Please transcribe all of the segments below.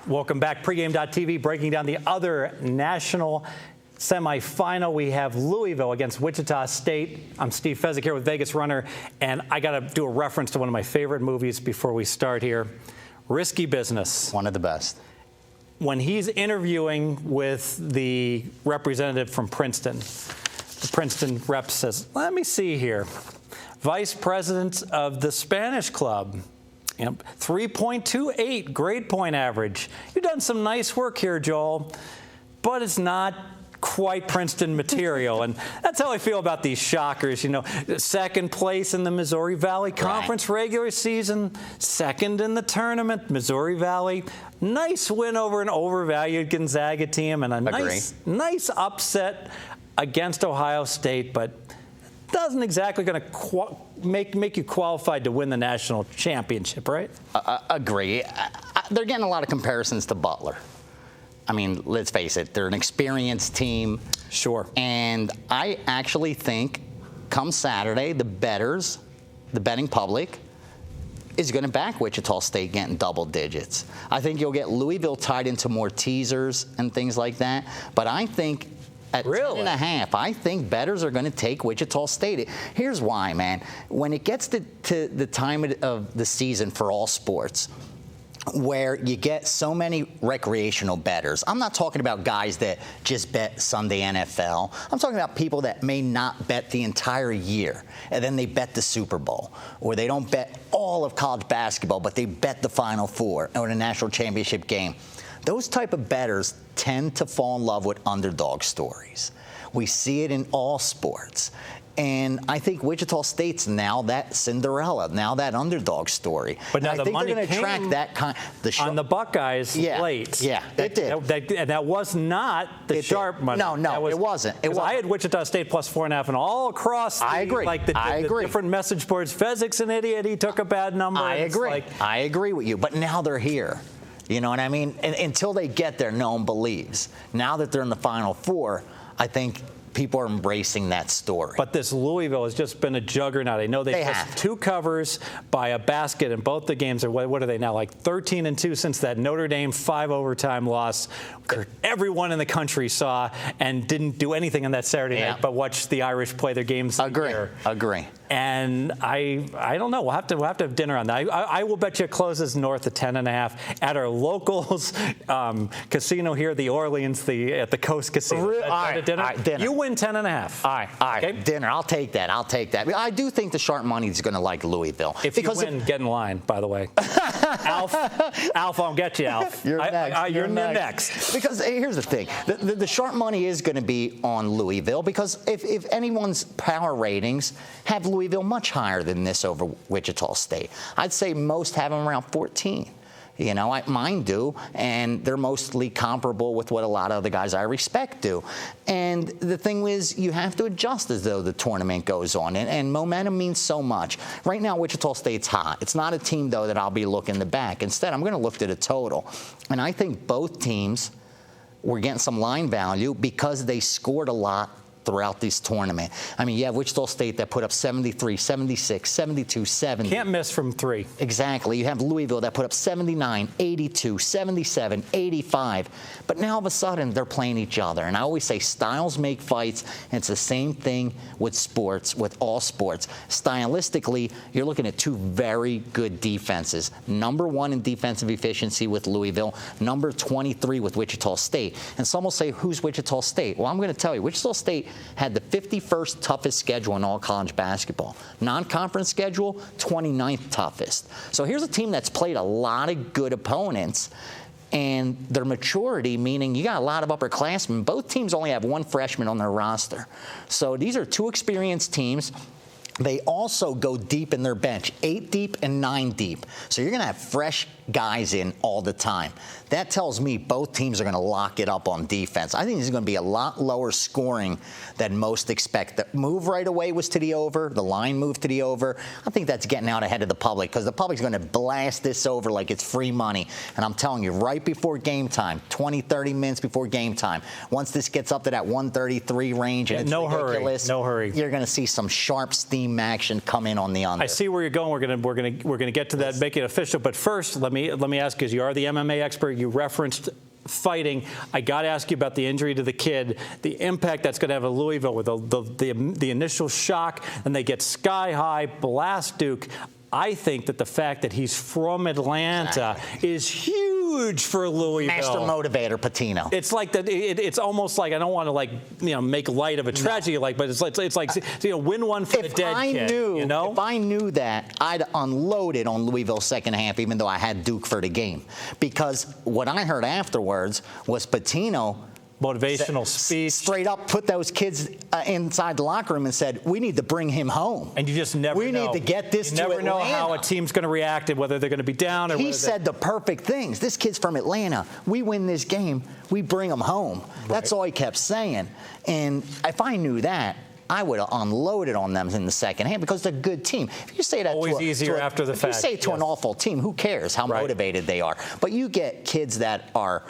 Welcome back. Pregame.tv breaking down the other national semifinal. We have Louisville against Wichita State. I'm Steve Fezzik here with Vegas Runner, and I got to do a reference to one of my favorite movies before we start here, Risky Business. One of the best. When he's interviewing with the representative from Princeton, the Princeton rep says, let me see here, vice president of the Spanish club. 3.28 grade point average. You've done some nice work here, Joel, but it's not quite Princeton material. And that's how I feel about these Shockers. You know, second place in the Missouri Valley Conference regular season, second in the tournament, Missouri Valley. Nice win over an overvalued Gonzaga team and a nice upset against Ohio State, but doesn't exactly going to make you qualified to win the national championship, right? Agree. They're getting a lot of comparisons to Butler. I mean, let's face it, they're an experienced team. Sure. And I actually think come Saturday, the bettors, the betting public, is going to back Wichita State getting double digits. I think you'll get Louisville tied into more teasers and things like that. But I think at 10.5, I think bettors are going to take Wichita State. Here's why, man. When it gets to the time of the season for all sports, where you get so many recreational bettors. I'm not talking about guys that just bet Sunday NFL. I'm talking about people that may not bet the entire year, and then they bet the Super Bowl, or they don't bet all of college basketball, but they bet the Final Four or the national championship game. Those type of bettors tend to fall in love with underdog stories. We see it in all sports. And I think Wichita State's now that Cinderella, now that underdog story. But now and I think money they're going to track that kind. On the Buckeyes late. Yeah, it did. And that was not the sharp money. No, it wasn't. I had Wichita State plus 4.5, and all across the different message boards. Fezzik's an idiot. He took a bad number. I agree. I agree with you. But now they're here. You know what I mean? And until they get there, no one believes. Now that they're in the Final Four, I think people are embracing that story. But this Louisville has just been a juggernaut. I know they just 2 covers by a basket in both the games. What are they now, like 13-2 since that Notre Dame 5 overtime loss everyone in the country saw and didn't do anything on that Saturday night but watch the Irish play their games. Agree. And I don't know. We'll have to have dinner on that. I will bet you it closes north of 10.5 at our locals casino here, the Orleans, at the Coast Casino. All right, dinner. You win 10.5. All right. Okay? Dinner. I'll take that. I do think the sharp money is going to like Louisville. If you win, get in line, by the way. Alf, I'll get you, Alf. You're next. You're next. Because here's the thing. The sharp money is going to be on Louisville because if anyone's power ratings have Louisville much higher than this over Wichita State. I'd say most have them around 14. You know, mine do, and they're mostly comparable with what a lot of the guys I respect do. And the thing is, you have to adjust as though the tournament goes on, and momentum means so much. Right now, Wichita State's hot. It's not a team, though, that I'll be looking to back. Instead, I'm going to look at a total. And I think both teams were getting some line value because they scored a lot throughout this tournament. I mean, you have Wichita State that put up 73, 76, 72, 70. Can't miss from 3. Exactly. You have Louisville that put up 79, 82, 77, 85. But now all of a sudden, they're playing each other. And I always say styles make fights. And it's the same thing with sports, with all sports. Stylistically, you're looking at 2 very good defenses. Number 1 in defensive efficiency with Louisville. Number 23 with Wichita State. And some will say, who's Wichita State? Well, I'm going to tell you, Wichita State had the 51st toughest schedule in all college basketball. Non-conference schedule, 29th toughest. So here's a team that's played a lot of good opponents, and their maturity, meaning you got a lot of upperclassmen. Both teams only have 1 freshman on their roster. So these are 2 experienced teams. They also go deep in their bench, 8 deep and 9 deep. So you're going to have fresh guys in all the time. That tells me both teams are going to lock it up on defense. I think this is going to be a lot lower scoring than most expect. The move right away was to the over. The line moved to the over. I think that's getting out ahead of the public because the public's going to blast this over like it's free money. And I'm telling you, right before game time, 20, 30 minutes before game time, once this gets up to that 133 range and it's ridiculous, no hurry. You're going to see some sharp steam action come in on the under. I see where you're going. We're going to get to that, make it official. But first, let me me ask you, because you are the MMA expert, you referenced fighting. I got to ask you about the injury to the kid, the impact that's going to have at Louisville with the initial shock, and they get sky high, blast Duke. I think that the fact that he's from Atlanta is huge for Louisville. Master motivator, Patino. It's like that. It's almost like, I don't want to make light of a tragedy, but it's like win one for the dead kid. If I knew that, I'd unloaded on Louisville's second half, even though I had Duke for the game, because what I heard afterwards was Patino. Motivational speech. Straight up put those kids inside the locker room and said, we need to bring him home. And you just never know. We need to get this to Atlanta. You never know how a team's going to react and whether they're going to be down or He said the perfect things. This kid's from Atlanta. We win this game. We bring him home. Right. That's all he kept saying. And if I knew that, I would have unloaded on them in the second half because they're a good team. If you say that always easier after the fact. If you say to an awful team, who cares how motivated they are? But you get kids that are,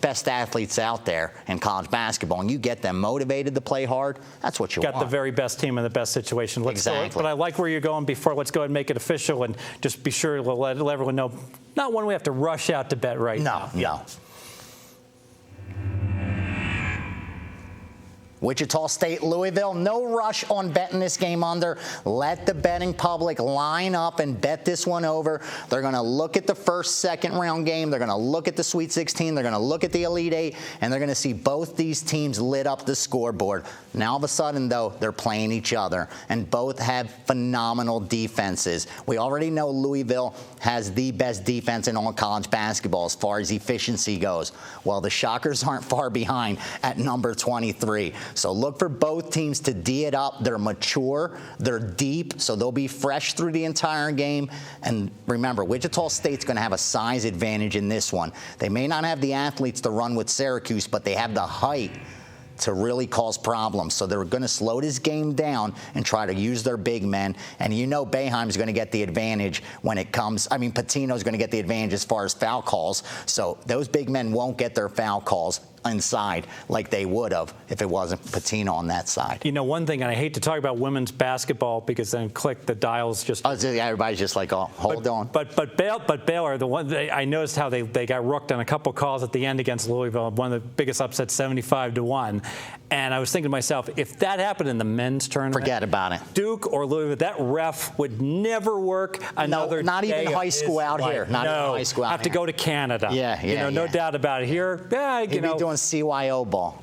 best athletes out there in college basketball, and you get them motivated to play hard, that's what you want. Got the very best team in the best situation. Exactly. But I like where you're going before. Let's go ahead and make it official and just be sure to let everyone know. Not one we have to rush out to bet now. No. Wichita State, Louisville, no rush on betting this game under. Let the betting public line up and bet this one over. They're going to look at the first, second round game. They're going to look at the Sweet 16. They're going to look at the Elite Eight, and they're going to see both these teams lit up the scoreboard. Now, all of a sudden, though, they're playing each other, and both have phenomenal defenses. We already know Louisville has the best defense in all college basketball as far as efficiency goes. Well, the Shockers aren't far behind at number 23. So look for both teams to D it up. They're mature, they're deep, so they'll be fresh through the entire game. And remember, Wichita State's going to have a size advantage in this one. They may not have the athletes to run with Syracuse, but they have the height to really cause problems. So they're going to slow this game down and try to use their big men. And Boeheim's going to get the advantage when it comes. Patino's going to get the advantage as far as foul calls. So those big men won't get their foul calls inside like they would have if it wasn't Patino on that side. One thing, and I hate to talk about women's basketball because then the dials just. Everybody's just like, oh, hold on. But Baylor, I noticed how they got rooked on a couple calls at the end against Louisville. One of the biggest upsets, 75-1. And I was thinking to myself, if that happened in the men's tournament, forget about it. Duke or Louisville, that ref would never work another. Not even high school out here. Not even high school out have to go to Canada. No doubt about it. Here, he'd be doing CYO ball.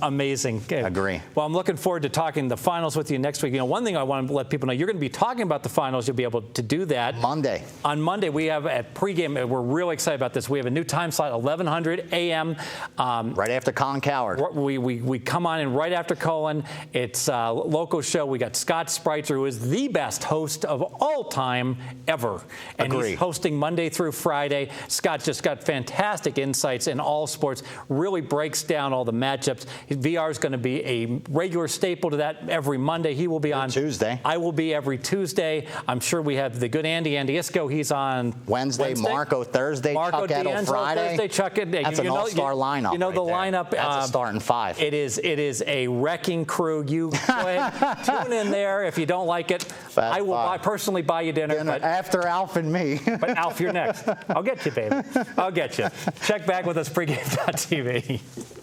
Amazing. Agree. Well, I'm looking forward to talking the finals with you next week. One thing I want to let people know, you're going to be talking about the finals. You'll be able to do that Monday. On Monday, we have at pregame. We're really excited about this. We have a new time slot, 1100 a.m. Right after Colin Coward. We come on in right after Colin. It's a local show. We got Scott Spreitzer, who is the best host of all time ever. And Agree. He's hosting Monday through Friday. Scott's just got fantastic insights in all sports, really breaks down all the matchups. VR is going to be a regular staple to that every Monday. He will be on Tuesday. I will be every Tuesday. I'm sure we have the good Andy Isco. He's on Wednesday. Marco Thursday. Marco Chuck Edel Friday. Thursday. Chuck Edel. That's an all-star lineup. You know the lineup. That's a starting five. It is a wrecking crew. You go ahead, tune in there. If you don't like it, I will personally buy you dinner. But after Alf and me. But Alf, you're next. I'll get you, baby. I'll get you. Check back with us, pregame.tv.